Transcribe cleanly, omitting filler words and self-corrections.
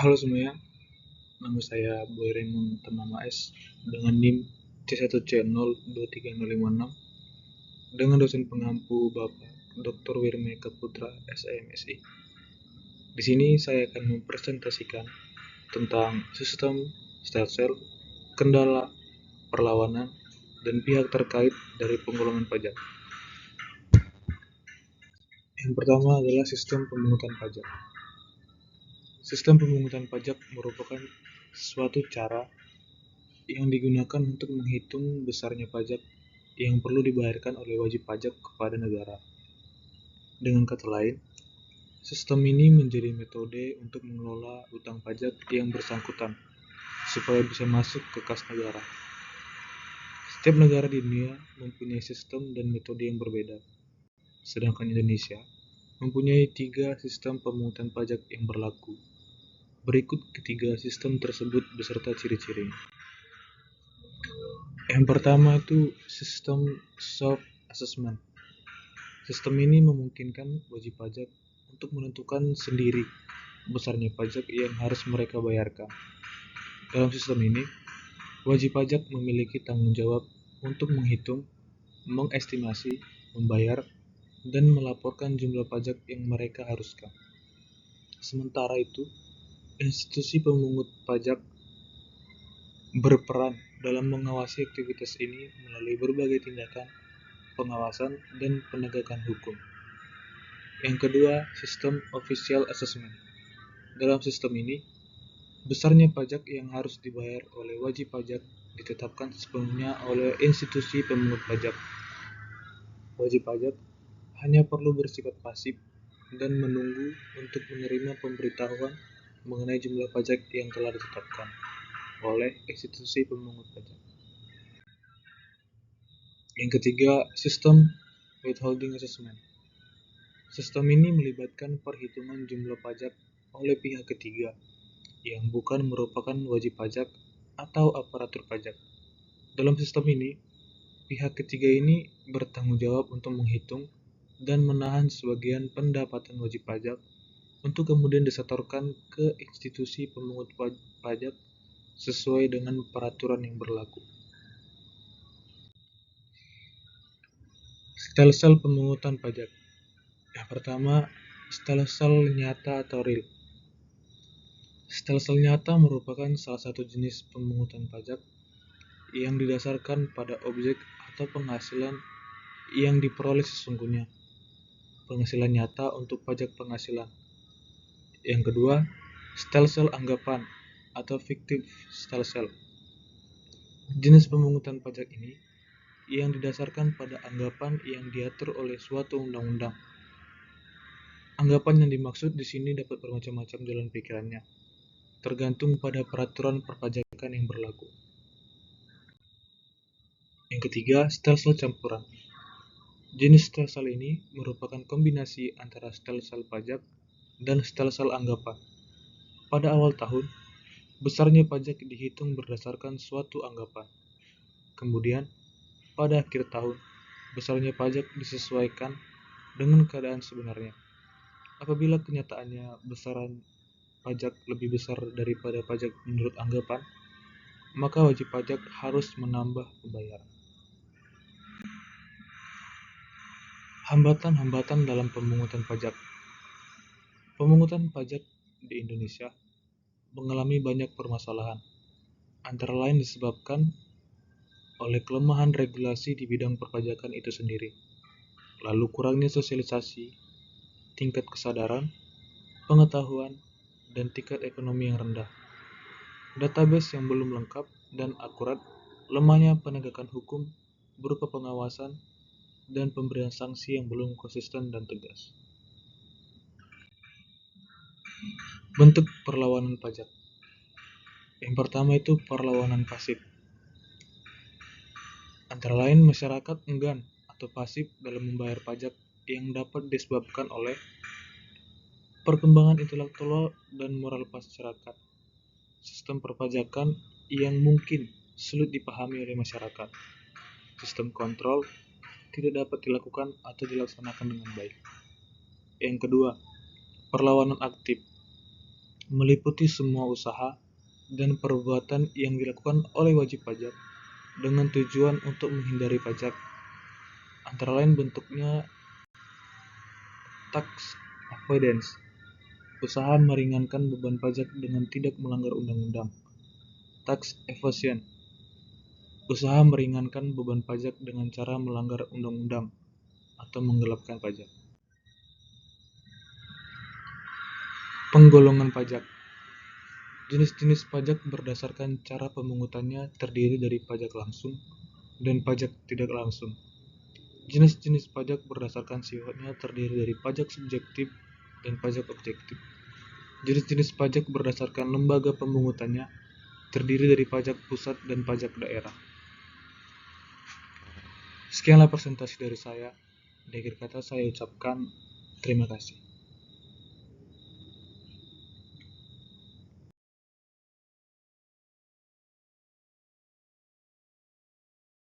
Halo semuanya, nama saya Boy Raymond Tamama S dengan NIM C1C023056 dengan dosen pengampu Bapak Dr. Wirmeka Putra SMSI. Di sini saya akan mempresentasikan tentang sistem stem cell, kendala, perlawanan, dan pihak terkait dari penggolongan pajak. Yang pertama adalah sistem pemungutan pajak. Sistem pemungutan pajak merupakan suatu cara yang digunakan untuk menghitung besarnya pajak yang perlu dibayarkan oleh wajib pajak kepada negara. Dengan kata lain, sistem ini menjadi metode untuk mengelola utang pajak yang bersangkutan supaya bisa masuk ke kas negara. Setiap negara di dunia mempunyai sistem dan metode yang berbeda, sedangkan Indonesia mempunyai 3 sistem pemungutan pajak yang berlaku. Berikut ketiga sistem tersebut beserta ciri-cirinya. Yang pertama itu sistem self-assessment. Sistem ini memungkinkan wajib pajak untuk menentukan sendiri besarnya pajak yang harus mereka bayarkan. Dalam sistem ini, wajib pajak memiliki tanggung jawab untuk menghitung, mengestimasi, membayar, dan melaporkan jumlah pajak yang mereka haruskan. Sementara itu, institusi pemungut pajak berperan dalam mengawasi aktivitas ini melalui berbagai tindakan pengawasan dan penegakan hukum. Yang kedua, sistem official assessment. Dalam sistem ini, besarnya pajak yang harus dibayar oleh wajib pajak ditetapkan sepenuhnya oleh institusi pemungut pajak. Wajib pajak hanya perlu bersifat pasif dan menunggu untuk menerima pemberitahuan mengenai jumlah pajak yang telah ditetapkan oleh institusi pemungut pajak. Yang ketiga, sistem withholding assessment. Sistem ini melibatkan perhitungan jumlah pajak oleh pihak ketiga yang bukan merupakan wajib pajak atau aparatur pajak. Dalam sistem ini, pihak ketiga ini bertanggung jawab untuk menghitung dan menahan sebagian pendapatan wajib pajak untuk kemudian disetorkan ke institusi pemungut pajak sesuai dengan peraturan yang berlaku. Stelsel pemungutan pajak. Yang pertama, stelsel nyata atau real. Stelsel nyata merupakan salah satu jenis pemungutan pajak yang didasarkan pada objek atau penghasilan yang diperoleh sesungguhnya. Penghasilan nyata untuk pajak penghasilan. Yang kedua, stelsel anggapan atau fictive stelsel. Jenis pemungutan pajak ini yang didasarkan pada anggapan yang diatur oleh suatu undang-undang. Anggapan yang dimaksud di sini dapat bermacam-macam jalan pikirannya, tergantung pada peraturan perpajakan yang berlaku. Yang ketiga, stelsel campuran. Jenis stelsel ini merupakan kombinasi antara stelsel pajak dan stelsel anggapan. Pada awal tahun, besarnya pajak dihitung berdasarkan suatu anggapan. Kemudian, pada akhir tahun, besarnya pajak disesuaikan dengan keadaan sebenarnya. Apabila kenyataannya besaran pajak lebih besar daripada pajak menurut anggapan, maka wajib pajak harus menambah pembayaran. Hambatan-hambatan dalam pemungutan pajak. Pemungutan pajak di Indonesia mengalami banyak permasalahan, antara lain disebabkan oleh kelemahan regulasi di bidang perpajakan itu sendiri, lalu kurangnya sosialisasi, tingkat kesadaran, pengetahuan, dan tingkat ekonomi yang rendah, database yang belum lengkap dan akurat, lemahnya penegakan hukum berupa pengawasan, dan pemberian sanksi yang belum konsisten dan tegas. Bentuk perlawanan pajak. Yang pertama itu perlawanan pasif. Antara lain masyarakat enggan atau pasif dalam membayar pajak yang dapat disebabkan oleh perkembangan intelektual dan moral masyarakat, sistem perpajakan yang mungkin sulit dipahami oleh masyarakat, sistem kontrol tidak dapat dilakukan atau dilaksanakan dengan baik. Yang kedua, perlawanan aktif. meliputi semua usaha dan perbuatan yang dilakukan oleh wajib pajak dengan tujuan untuk menghindari pajak. Antara lain bentuknya tax avoidance, usaha meringankan beban pajak dengan tidak melanggar undang-undang. Tax evasion, usaha meringankan beban pajak dengan cara melanggar undang-undang atau menggelapkan pajak. Penggolongan pajak. Jenis-jenis pajak berdasarkan cara pemungutannya terdiri dari pajak langsung dan pajak tidak langsung. Jenis-jenis pajak berdasarkan sifatnya terdiri dari pajak subjektif dan pajak objektif. Jenis-jenis pajak berdasarkan lembaga pemungutannya terdiri dari pajak pusat dan pajak daerah. Sekianlah presentasi dari saya. Di akhir kata saya ucapkan terima kasih.